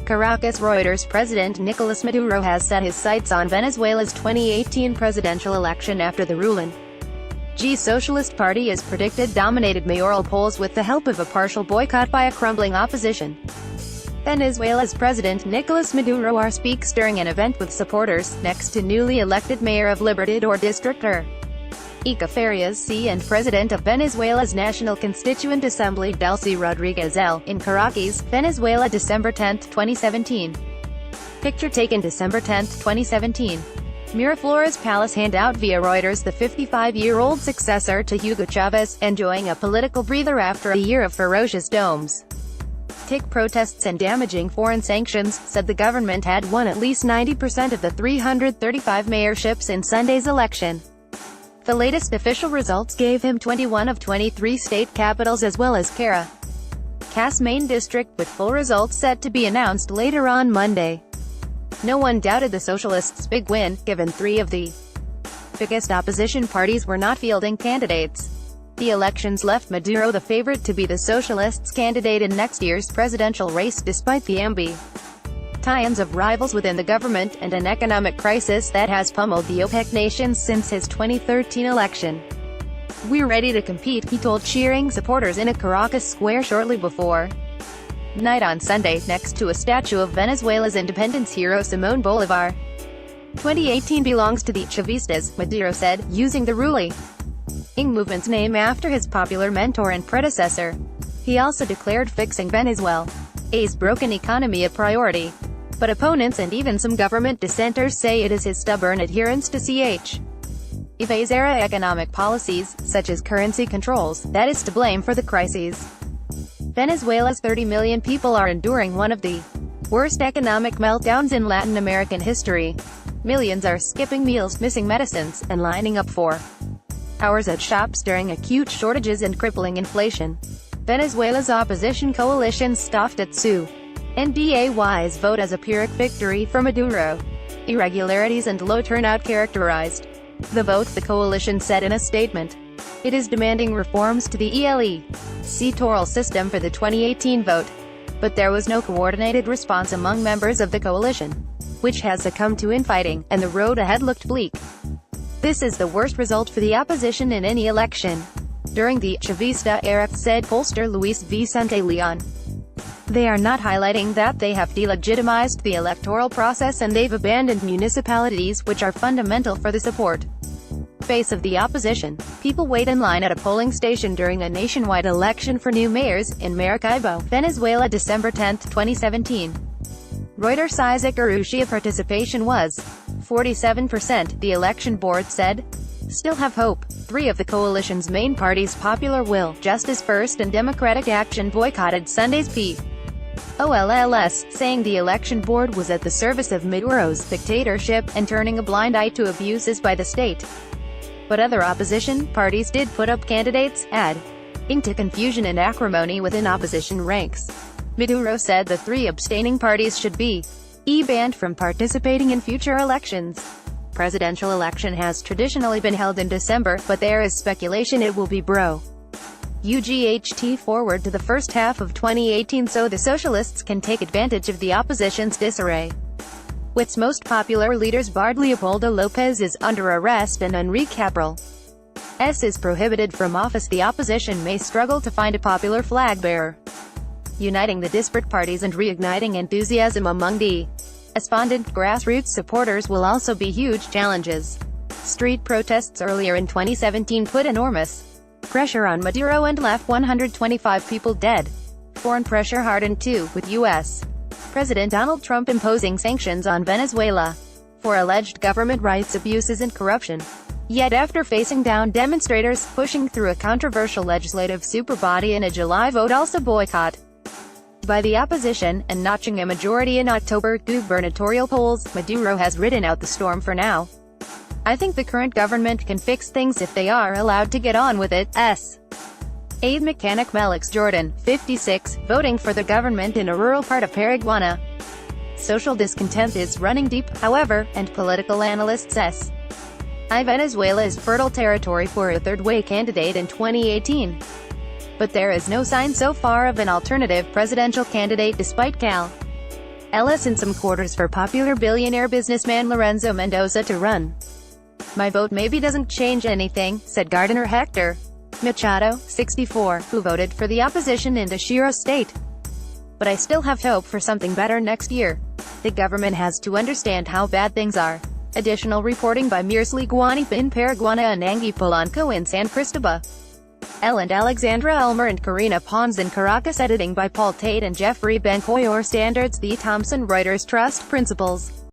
Caracas. Reuters. President Nicolas Maduro has set his sights on Venezuela's 2018 presidential election after the ruling Socialist Party is predicted dominated mayoral polls with the help of a partial boycott by a crumbling opposition. Venezuela's President Nicolas Maduro speaks during an event with supporters, next to newly elected Mayor of Libertador District Ica Farias and President of Venezuela's National Constituent Assembly Delcy Rodriguez L. in Caracas, Venezuela. December 10, 2017. Picture taken December 10, 2017. Miraflores Palace handout via Reuters. The 55-year-old successor to Hugo Chavez, enjoying a political breather after a year of ferocious domes, tick protests and damaging foreign sanctions, said the government had won at least 90% of the 335 mayorships in Sunday's election. The latest official results gave him 21 of 23 state capitals as well as Caracas main district, with full results set to be announced later on Monday. No one doubted the Socialists' big win, given three of the biggest opposition parties were not fielding candidates. The elections left Maduro the favorite to be the Socialists' candidate in next year's presidential race, despite the ambitions of rivals within the government, and an economic crisis that has pummeled the OPEC nations since his 2013 election. "We're ready to compete," he told cheering supporters in a Caracas square shortly before night on Sunday, next to a statue of Venezuela's independence hero Simón Bolívar. 2018 belongs to the Chavistas, Maduro said, using the ruling movement's name after his popular mentor and predecessor. He also declared fixing Venezuela's broken economy a priority. But opponents and even some government dissenters say it is his stubborn adherence to Chavez's era economic policies, such as currency controls, that is to blame for the crises. Venezuela's 30 million people are enduring one of the worst economic meltdowns in Latin American history. Millions are skipping meals, missing medicines, and lining up for hours at shops during acute shortages and crippling inflation. Venezuela's opposition coalition scoffed at NDAY's vote as a Pyrrhic victory for Maduro. Irregularities and low turnout characterized the vote, the coalition said in a statement. It is demanding reforms to the electoral system for the 2018 vote. But there was no coordinated response among members of the coalition, which has succumbed to infighting, and the road ahead looked bleak. This is the worst result for the opposition in any election during the Chavista era, said pollster Luis Vicente Leon. They are not highlighting that they have delegitimized the electoral process and they've abandoned municipalities, which are fundamental for the support base of the opposition. People wait in line at a polling station during a nationwide election for new mayors, in Maracaibo, Venezuela. December 10, 2017. Reuters. Isaac Urrutia participation was 47%, the election board said. Still have hope. Three of the coalition's main parties, Popular Will, Justice First and Democratic Action, boycotted Sunday's polls, saying the election board was at the service of Maduro's dictatorship, and turning a blind eye to abuses by the state. But other opposition parties did put up candidates, adding to confusion and acrimony within opposition ranks. Maduro said the three abstaining parties should be banned from participating in future elections. Presidential election has traditionally been held in December, but there is speculation it will be forward to the first half of 2018 so the Socialists can take advantage of the opposition's disarray. Its most popular leaders barred. Leopoldo Lopez is under arrest and Enrique Capriles is prohibited from office. The opposition may struggle to find a popular flag bearer. Uniting the disparate parties and reigniting enthusiasm among the despondent grassroots supporters will also be huge challenges. Street protests earlier in 2017 put enormous pressure on Maduro and left 125 people dead. Foreign pressure hardened too, with U.S. President Donald Trump imposing sanctions on Venezuela for alleged government rights abuses and corruption. Yet after facing down demonstrators, pushing through a controversial legislative superbody in a July vote also boycott by the opposition, and notching a majority in October gubernatorial polls, Maduro has ridden out the storm for now. I think the current government can fix things if they are allowed to get on with it, aide mechanic Melix Jordan, 56, voting for the government in a rural part of Paraguay. Social discontent is running deep, however, and political analysts Venezuela is fertile territory for a third-way candidate in 2018. But there is no sign so far of an alternative presidential candidate despite Ellis in some quarters for popular billionaire businessman Lorenzo Mendoza to run. My vote maybe doesn't change anything, said gardener Hector Machado, 64, who voted for the opposition in Tashiro State. But I still have hope for something better next year. The government has to understand how bad things are. Additional reporting by Mirsley Guanipa in Paraguana and Angie Polanco in San Cristobal. And Alexandra Elmer and Karina Pons in Caracas. Editing by Paul Tate and Jeffrey Bencoyor. Standards: The Thomson Reuters Trust Principles.